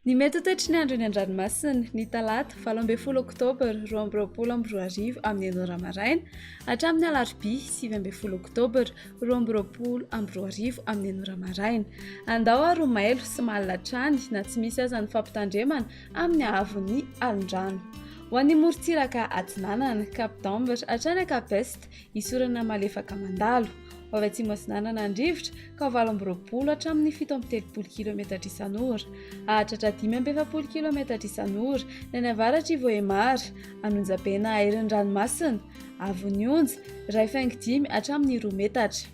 Ny mety ho toetry ny andro eny an-dranomasina ny talata 20 oktobra 2024 amin'ny enora maraina hatramin'ny alarobia 20 oktobra 2024 amin'ny enora maraina. Andao ary ho mailo sy malatrany na tsy misy aza ny fampitandremana amin'ny haavon'ny alin-drano. Ho an'ny morontsiraka atsinanana Cap-d'Ambre hatrany Capest isorana malefaka mandalo. Ho avy atsimo atsinanana andrivotra ka 20 hatramin'ny 17 kilometatra isan'ora. Ahatratra 540 kilometatra isan'ora ny any avaratra i Voemary, Anonjabena Herin-dranomasina, Avon'ny Onja 1.5 hatramin'ny 2 metatra.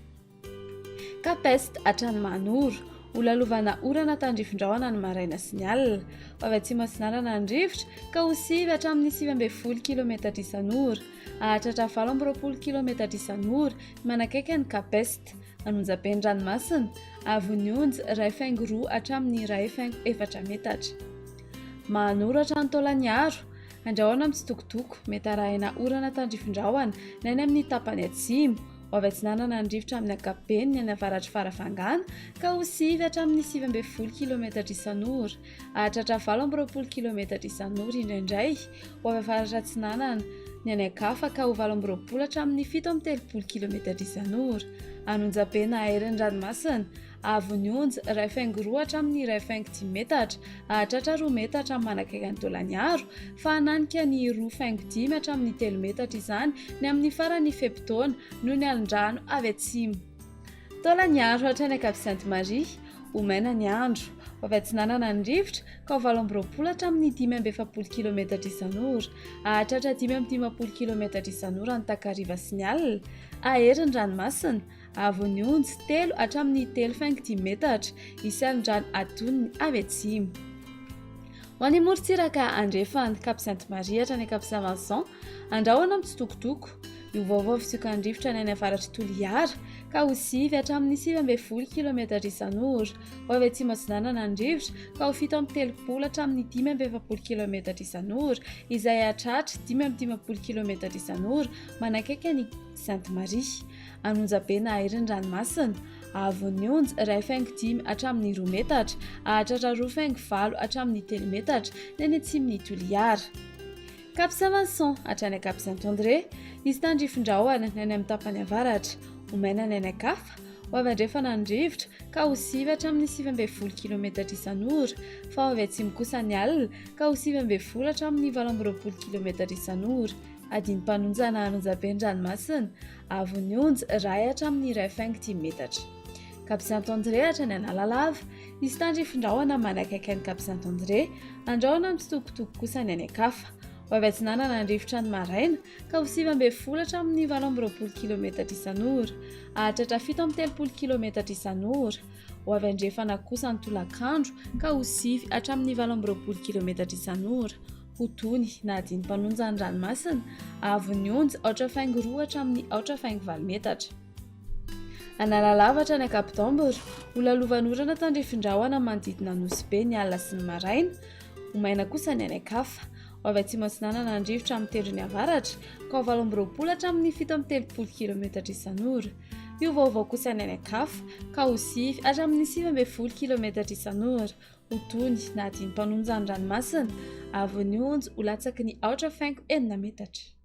Capest hatrany Manoro, olalovana orana tandrifin-drahona ny maraina sy ny alina. Ho avy atsimo atsinanana andrivotra ka ho 7 hatramin'ny 9 kilometatra isan'ora. Ahatratra 20 kilometatra isan'ora manakaiky ny Capest, Anonjaben-dranomasina, Avon'ny Onja 1.2 hatramin'ny 1.4 metatra. Manoro hatrany Taolagnaro, andrahoana mitsitokotoko mety arahina orana tandrifin-drahona ny any amin'ny tapany atsimo. Ho avy atsinanana andrivotra amin'ny ankapobeny ny any avaratra farafangana ka ho 7 hatramin'ny 17 kilometatra isan'ora. Ahatratra 20 kilometatra isan'ora indraindray. Ho avy avaratra atsinanana ny any ankafa ka ho 20 hatramin'ny 17 kilometatra isan'ora. Anonjabena Herin-dranomasina, Avon'ny Onja 1.2 hatramin'ny 1.10 metatra. Ahatratra 2 metatra manakaiky ny Taolagnaro fa hananika ny 2.5 hatramin'ny 3 metatra izany ny amin'ny farany feptaona noho ny alin-drano avy atsimo. Taolagnaro hatrany Cap Sainte-Marie ho maina ny andro. Ho avy atsinanana andrivotra ka ho 20 hatramin'ny 540 kilometatra isan'ora. Ahatratra 510 kilometatra isan'ora ny takariva sy ny alina. Herin-dranomasina, Avon'ny Onja 3 hatramin'ny 3.10 metatra isy alin-drano atonony avy atsimo. Ho an'ny morontsiraka andrefana Cap Sainte-Marie hatrany Cap Saint-Vincent, andrahoana mitsitokotoko. Io vaovao fisoka andrivotra ny any avaratra Toliara ka ho 7 hatramin'ny 9 kilometatra isan'ora. Ho avy atsimo atsinanana andrivotra ka ho 7 hatramin'ny 10 kilometatra isan'ora izay ahatratra 10 kilometatra isan'ora manakaiky ny Sainte-Marie. Anonjabena Herin-dranomasina, Avon'ny Onja 1.5 hatramin'ny 2 metatra. Ahatratra 2.4 hatramin'ny 3 metatra ny any atsimon'ny Toliara. Cap Saint-Vincent hatrany Cap Saint-André isy tandrifin-drahona ny any amin'ny tapany avaratra. Ho maina ny any ankafa. Ho avy andrefana andrivotra ka ho 7 hatramin'ny 17 kilometatra isan'ora. Fa ho avy atsimo kosa ny alina ka ho 17 hatramin'ny 20 kilometatra isan'ora. Adiny mpanonjana Anonjaben-dranomasina, Avon'ny Onja 1 hatramin'ny 1.10 metatra. Cap Saint-André hatrany Analalava isy tandrifin-drahona manakaiky ny Cap Saint-André, andrahoana mitsitokotoko kosa ny any ankafa. Ho avy atsinanana andrivotra ny maraina ka ho 17 hatramin'ny 20 kilometatra isan'ora. Ahatratra 17 kilometatra isan'ora. Ho avy andrefana kosa ny tolakandro ka ho 7 hatramin'ny 20 kilometatra isan'ora. Ho tony na adiny mpanonja ny ranomasina, Avon'ny Onja 8.2 hatramin'ny 8.4 metatra. Analalava hatrany Cap-d'Ambre, olalovan'orana tandrifin-drahona manodidina nosy be ny alina sy ny maraina. Ho maina kosa ny any ankafa. Ho avy atsimo atsinanana andrivotra amin'ny tendrony avaratra ka ho 20 hatramin'ny 17 kilometatra isan'ora. Io vaovao kosa ny any ankafa ka ho 7 hatramin'ny 17 kilometatra isan'ora. Ho tony na adiny mpanonja ny ranomasina, Avon'ny Onja ho latsaky ny 8.4 metatra.